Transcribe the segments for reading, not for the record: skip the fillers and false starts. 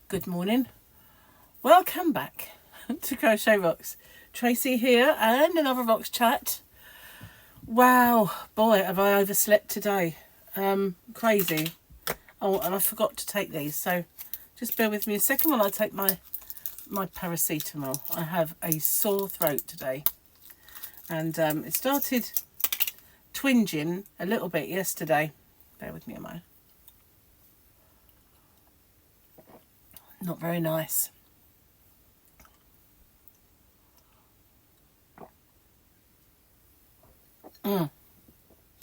Good morning. Welcome back to Crochet Rocks. Tracy here and another Rocks chat. Wow, boy, have I overslept today. Crazy. Oh, and I forgot to take these, so just bear with me a second while I take my paracetamol. I have a sore throat today, and it started twinging a little bit yesterday. Bear with me a moment. Not very nice.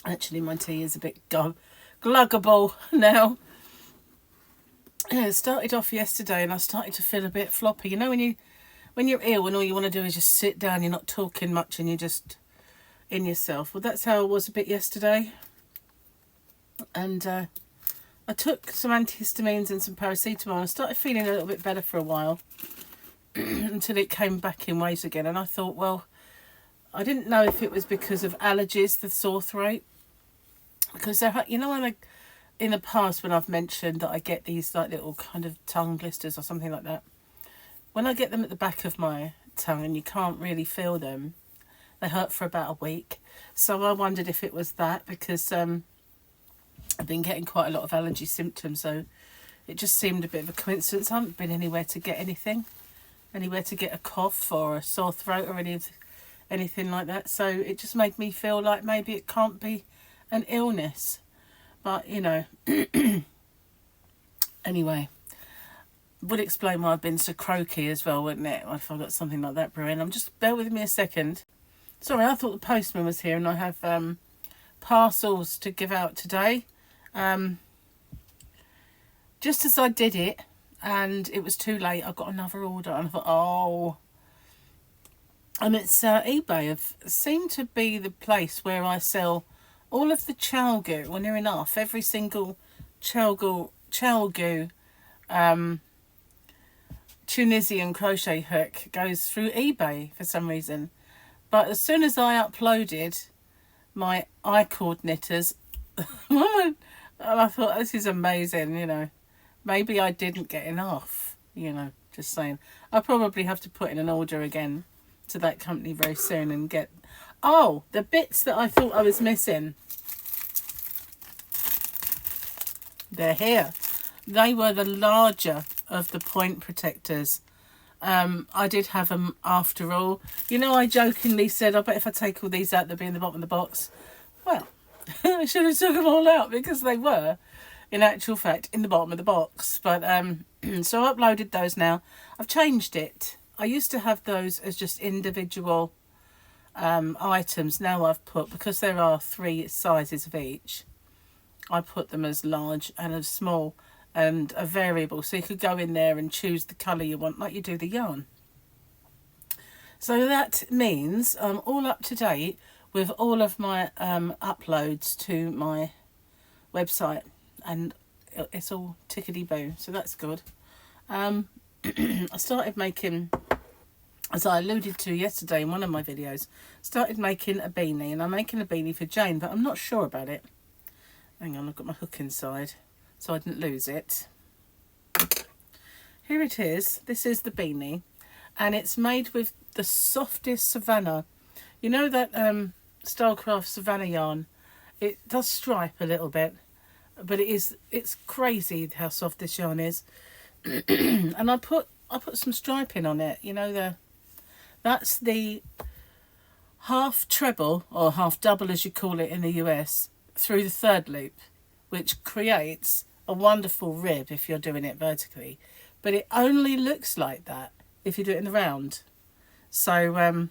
Actually, my tea is a bit gluggable now. Yeah, it started off yesterday and I started to feel a bit floppy. You know when you're ill and all you want to do is just sit down, you're not talking much and you're just in yourself. Well, that's how it was a bit yesterday. And I took some antihistamines and some paracetamol and I started feeling a little bit better for a while until it came back in waves again. And I thought, well, I didn't know if it was because of allergies, the sore throat. Because, you know, when in the past when I've mentioned that I get these like little kind of tongue blisters or something like that, when I get them at the back of my tongue and you can't really feel them, they hurt for about a week. So I wondered if it was that, because I've been getting quite a lot of allergy symptoms, so it just seemed a bit of a coincidence. I haven't been anywhere to get anywhere to get a cough or a sore throat or anything like that. So it just made me feel like maybe it can't be an illness. But, you know, anyway, would explain why I've been so croaky as well, wouldn't it? If I've got something like that brewing. Bear with me a second. Sorry, I thought the postman was here and I have parcels to give out today. Just as I did it and it was too late, I got another order and I thought, oh. And it's eBay have seemed to be the place where I sell all of the chalgu, well, near enough. Every single chalgu Tunisian crochet hook goes through eBay for some reason. But as soon as I uploaded my I-cord knitters, and I thought, this is amazing, you know. Maybe I didn't get enough, you know, just saying. I'll probably have to put in an order again to that company very soon and get... Oh, the bits that I thought I was missing. They're here. They were the larger of the point protectors. I did have them after all. You know, I jokingly said, I bet if I take all these out, they'll be in the bottom of the box. Well, I should have took them all out because they were, in actual fact, in the bottom of the box. But so I uploaded those now. I've changed it. I used to have those as just individual items. Now I've put, because there are 3 sizes of each, I put them as large and as small and a variable, so you could go in there and choose the colour you want, like you do the yarn. So that means I'm all up to date with all of my uploads to my website, and it's all tickety-boo, so that's good. I started making, as I alluded to yesterday in one of my videos, started making a beanie, and I'm making a beanie for Jane, but I'm not sure about it. Hang on, I've got my hook inside so I didn't lose it. Here it is. This is the beanie, and it's made with the softest Savannah. You know that Stylecraft Savannah yarn? It does stripe a little bit, but it's crazy how soft this yarn is. And I put some striping on it. You know, that's the half treble or half double, as you call it in the US, through the 3rd loop, which creates a wonderful rib if you're doing it vertically, but it only looks like that if you do it in the round. So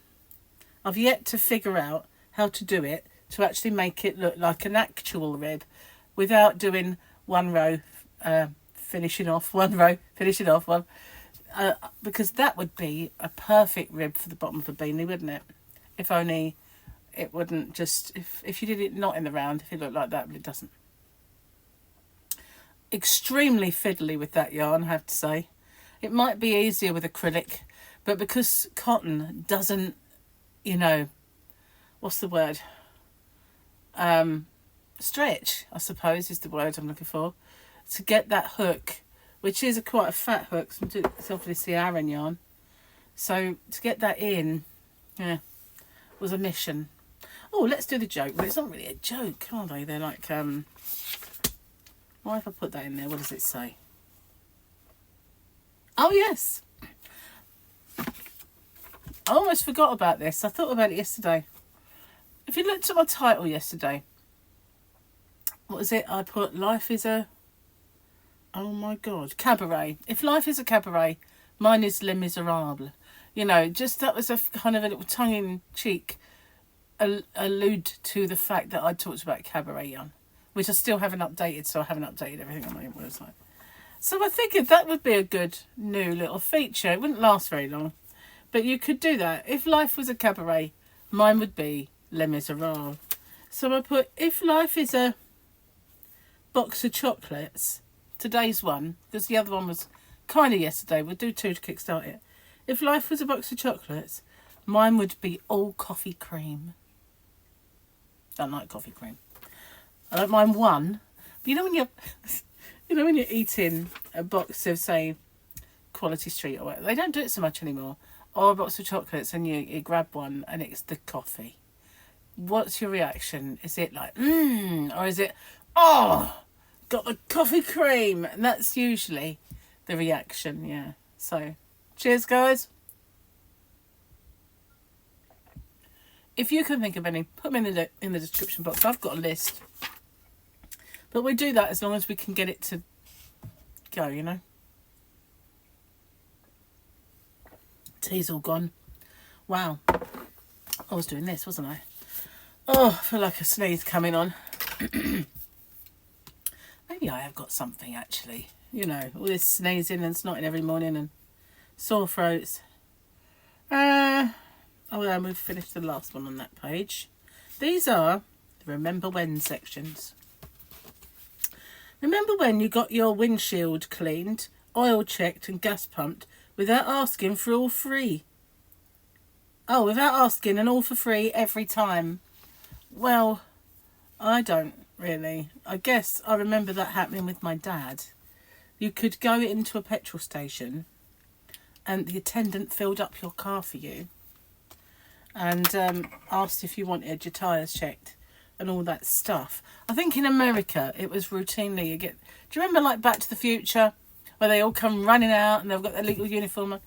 I've yet to figure out how to do it to actually make it look like an actual rib without doing one row finishing off, one row finishing off one, because that would be a perfect rib for the bottom of a beanie, wouldn't it? If only it wouldn't just, if you did it not in the round, if it looked like that, but it doesn't. Extremely fiddly with that yarn, I have to say. It might be easier with acrylic, but because cotton doesn't, you know, what's the word? Stretch, I suppose, is the word I'm looking for. To get that hook which is quite a fat hook. So it's obviously Aran yarn. So to get that in, yeah, was a mission. Oh, let's do the joke. But it's not really a joke, are they? They're like, why if I put that in there? What does it say? Oh, yes. I almost forgot about this. I thought about it yesterday. If you looked at my title yesterday, what was it? I put life is a... Oh, my God. Cabaret. If life is a cabaret, mine is Les Miserables. You know, just that was a kind of a little tongue-in-cheek allude to the fact that I talked about cabaret yarn, which I still haven't updated, so I haven't updated everything on my own website. So I figured that would be a good new little feature. It wouldn't last very long, but you could do that. If life was a cabaret, mine would be Les Miserables. So I put, if life is a box of chocolates, today's one, because the other one was kind of yesterday, we'll do 2 to kickstart it. If life was a box of chocolates, mine would be all coffee cream. Don't like coffee cream. I don't mind one. But you know when you're eating a box of, say, Quality Street or whatever, they don't do it so much anymore. Or a box of chocolates and you grab one and it's the coffee. What's your reaction? Is it like, or is it, oh, got the coffee cream? And that's usually the reaction, yeah. So, cheers, guys. If you can think of any, put them in the description box. I've got a list. But we do that as long as we can get it to go, you know. Tea's all gone. Wow. I was doing this, wasn't I? Oh, I feel like a sneeze coming on. Maybe I have got something, actually. You know, all this sneezing and snotting every morning and sore throats. Oh, yeah, we've finished the last one on that page. These are the Remember When sections. Remember when you got your windshield cleaned, oil checked and gas pumped without asking for all free? Oh, without asking and all for free every time. Well, I don't really. I guess I remember that happening with my dad. You could go into a petrol station and the attendant filled up your car for you and asked if you wanted your tyres checked and all that stuff. I think in America it was routinely you get... Do you remember like Back to the Future where they all come running out and they've got their legal uniform on?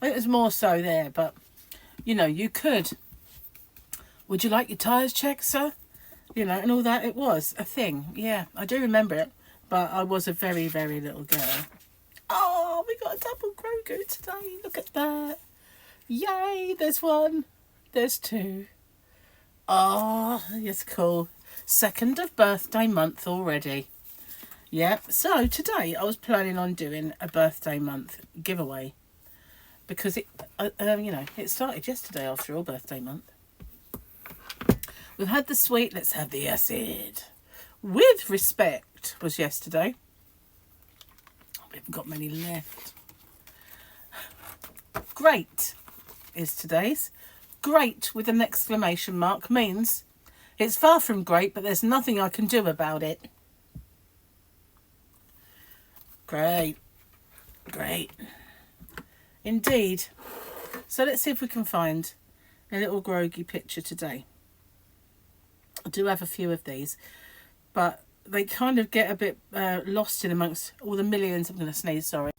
I think it was more so there, but you know, you could. Would you like your tyres checked, sir? You know, and all that. It was a thing. Yeah, I do remember it, but I was a very, very little girl. Oh, we got a double Grogu today. Look at that. Yay, there's one. There's two. Oh, it's cool. 2nd of birthday month already. Yeah, so today I was planning on doing a birthday month giveaway. Because it, you know, it started yesterday after all, birthday month. We've had the sweet, let's have the acid. With Respect was yesterday. We haven't got many left. Great is today's. Great with an exclamation mark means it's far from great, but there's nothing I can do about it. Great. Great. Indeed. So let's see if we can find a little groggy picture today. I do have a few of these, but they kind of get a bit lost in amongst all the millions. I'm going to sneeze, sorry.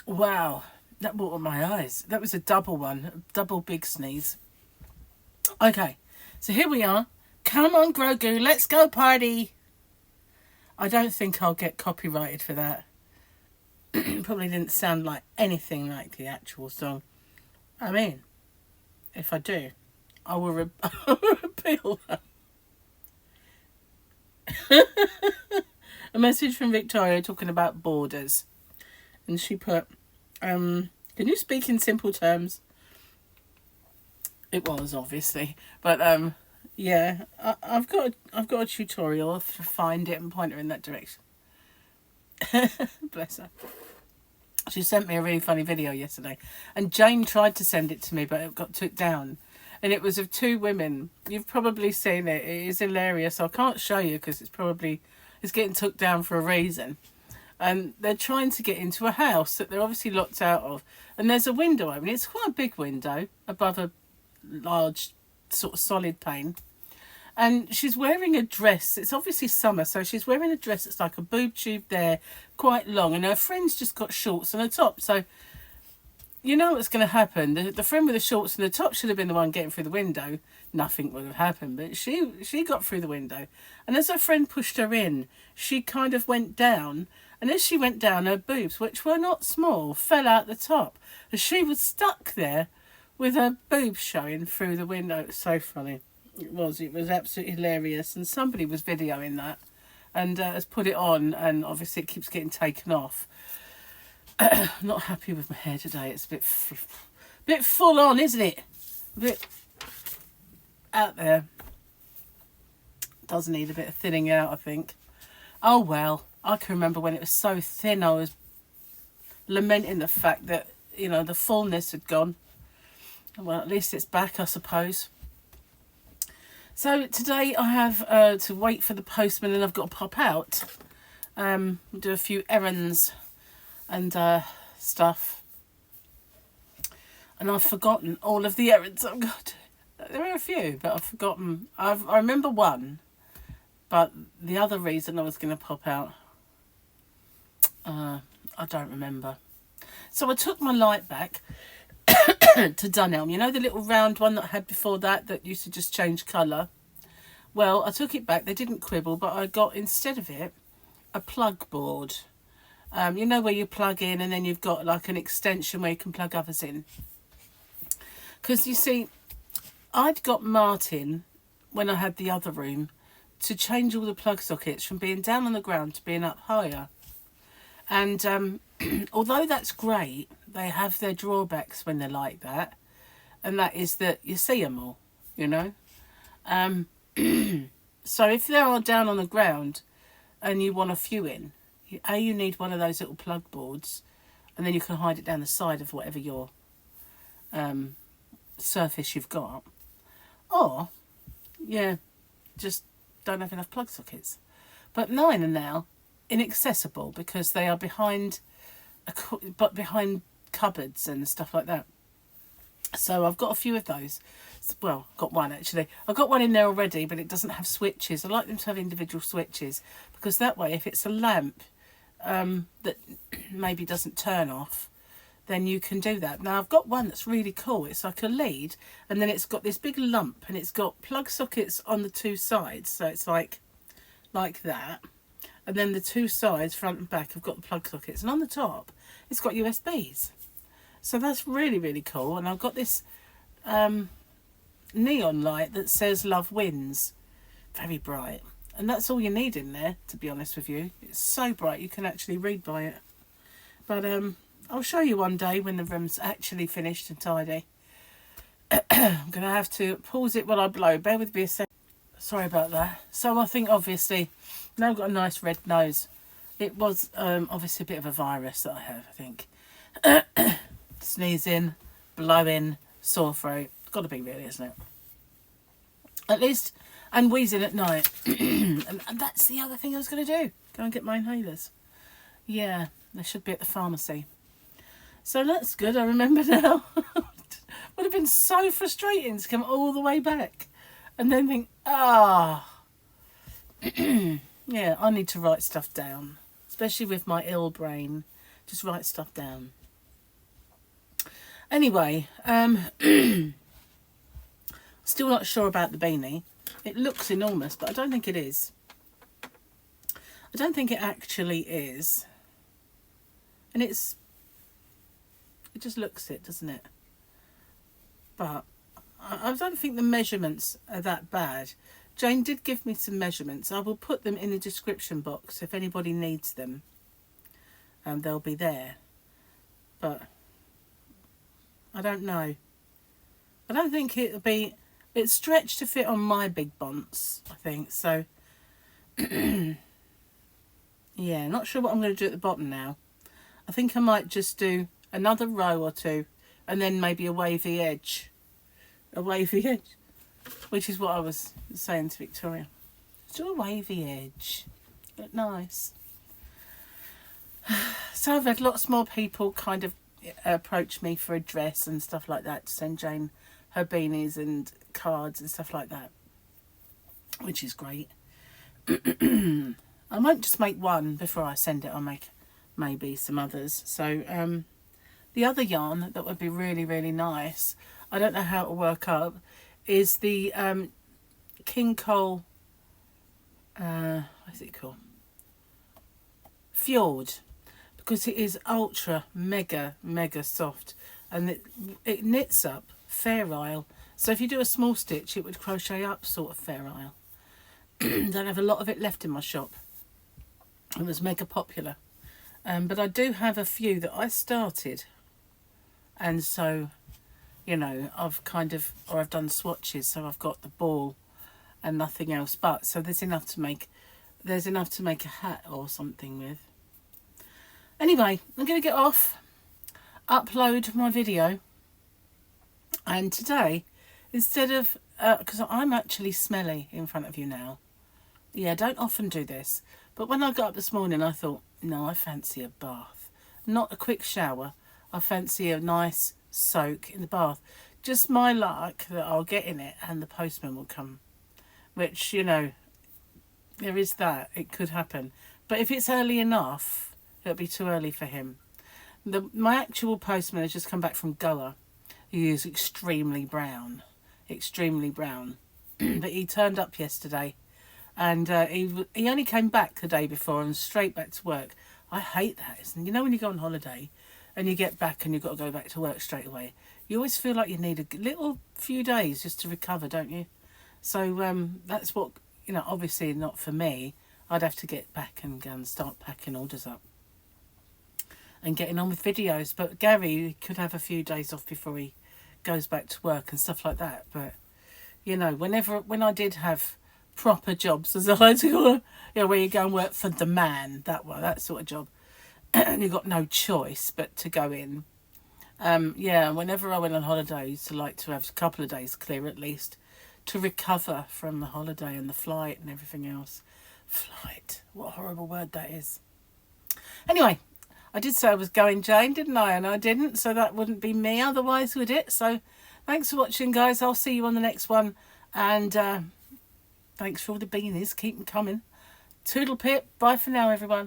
Wow, that brought on my eyes. That was a double one, a double big sneeze. Okay, so here we are. Come on, Grogu, let's go party. I don't think I'll get copyrighted for that. Probably didn't sound like anything like the actual song. I mean, if I do, I will repeal that. A message from Victoria talking about borders. And she put, can you speak in simple terms? It was, obviously. But, yeah, I've got a tutorial to find it and point her in that direction. Bless her. She sent me a really funny video yesterday. And Jane tried to send it to me, but it got took down. And it was of two women. You've probably seen it. It is hilarious. I can't show you because it's getting took down for a reason. and they're trying to get into a house that they're obviously locked out of, and there's a window open. It's quite a big window above a large sort of solid pane, and she's wearing a dress. It's obviously summer, so she's wearing a dress that's like a boob tube there, quite long, and her friend's just got shorts and a top. So you know what's going to happen. The friend with the shorts and the top should have been the one getting through the window. Nothing would have happened, but she got through the window, and as her friend pushed her in, she kind of went down, and as she went down, her boobs, which were not small, fell out the top, and she was stuck there with her boobs showing through the window. It was so funny. It was absolutely hilarious, and somebody was videoing that and has put it on, and obviously it keeps getting taken off. I'm not happy with my hair today. It's a bit full on, isn't it? A bit out there. Does need a bit of thinning out, I think. Oh well, I can remember when it was so thin, I was lamenting the fact that, you know, the fullness had gone. Well, at least it's back, I suppose. So today I have to wait for the postman, and I've got to pop out, do a few errands and stuff. And I've forgotten all of the errands I've got to. There are a few, but I've forgotten. I remember one, but the other reason I was going to pop out, I don't remember. So I took my light back to Dunelm. You know the little round one that I had before that used to just change colour? Well, I took it back. They didn't quibble, but I got, instead of it, a plug board. You know where you plug in and then you've got like an extension where you can plug others in. Because you see, I'd got Martin, when I had the other room, to change all the plug sockets from being down on the ground to being up higher. And although that's great, they have their drawbacks when they're like that. And that is that you see them all, you know. So if they are down on the ground and you want a few in, you need one of those little plug boards, and then you can hide it down the side of whatever your surface you've got. Or, yeah, just don't have enough plug sockets. But mine are now inaccessible because they are behind cupboards and stuff like that. So I've got a few of those. Well, got one actually. I've got one in there already, but it doesn't have switches. I like them to have individual switches, because that way, if it's a lamp that maybe doesn't turn off, then you can do that. Now I've got one that's really cool. It's like a lead, and then it's got this big lump, and it's got plug sockets on the two sides. So it's like that, and then the two sides, front and back, have got the plug sockets, and on the top it's got USBs. So that's really, really cool. And I've got this neon light that says "Love Wins," very bright. And that's all you need in there, to be honest with you. It's so bright you can actually read by it. But I'll show you one day when the room's actually finished and tidy. I'm going to have to pause it while I blow. Bear with me a second. Sorry about that. So I think, obviously, now I've got a nice red nose. It was obviously a bit of a virus that I have, I think. Sneezing, blowing, sore throat. It's got to be, really, isn't it? At least... And wheezing at night. And that's the other thing I was going to do. Go and get my inhalers. Yeah, they should be at the pharmacy. So that's good, I remember now. Would have been so frustrating to come all the way back. And then think, yeah, I need to write stuff down. Especially with my ill brain. Just write stuff down. Anyway, still not sure about the beanie. It looks enormous, but I don't think it is. I don't think it actually is. And it just looks it, doesn't it? But I don't think the measurements are that bad. Jane did give me some measurements. I will put them in the description box if anybody needs them. They'll be there. But I don't know. I don't think it'll be... It's stretched to fit on my big bonts, I think. So, yeah, not sure what I'm going to do at the bottom now. I think I might just do another row or two, and then maybe a wavy edge. A wavy edge, which is what I was saying to Victoria. Do a wavy edge. Look nice. So I've had lots more people kind of approach me for a dress and stuff like that, to send Jane her beanies and cards and stuff like that, which is great. I might just make one before I send it. I'll make maybe some others. So the other yarn that would be really, really nice, I don't know how it will work up, is the King Cole, what is it called? Fjord. Because it is ultra, mega, mega soft. And it knits up Fair Isle. So if you do a small stitch, it would crochet up sort of Fair Isle. Don't have a lot of it left in my shop. It was mega popular. But I do have a few that I started. And so, you know, I've done swatches. So I've got the ball and nothing else but. So there's enough to make a hat or something with. Anyway, I'm going to get off, upload my video, and today, instead of, because I'm actually smelly in front of you now. Yeah, I don't often do this, but when I got up this morning, I thought, no, I fancy a bath. Not a quick shower, I fancy a nice soak in the bath. Just my luck that I'll get in it and the postman will come, which, you know, there is that, it could happen. But if it's early enough, it'll be too early for him. My actual postman has just come back from Goa. He is extremely brown. Extremely brown. But he turned up yesterday. And he only came back the day before and straight back to work. I hate that. You know when you go on holiday and you get back and you've got to go back to work straight away? You always feel like you need a little few days just to recover, don't you? So that's what, you know, obviously not for me. I'd have to get back and start packing orders up and getting on with videos. But Gary could have a few days off before he goes back to work and stuff like that. But, you know, when I did have proper jobs, as I like to call them, you know, where you go and work for the man, that sort of job, and you've got no choice but to go in. Yeah, whenever I went on holiday, I used to like to have a couple of days clear at least to recover from the holiday and the flight and everything else. Flight, what a horrible word that is. Anyway, I did say I was going, Jane, didn't I? And I didn't, so that wouldn't be me otherwise, would it? So thanks for watching, guys. I'll see you on the next one. And thanks for all the beanies. Keep them coming. Toodle pip. Bye for now, everyone.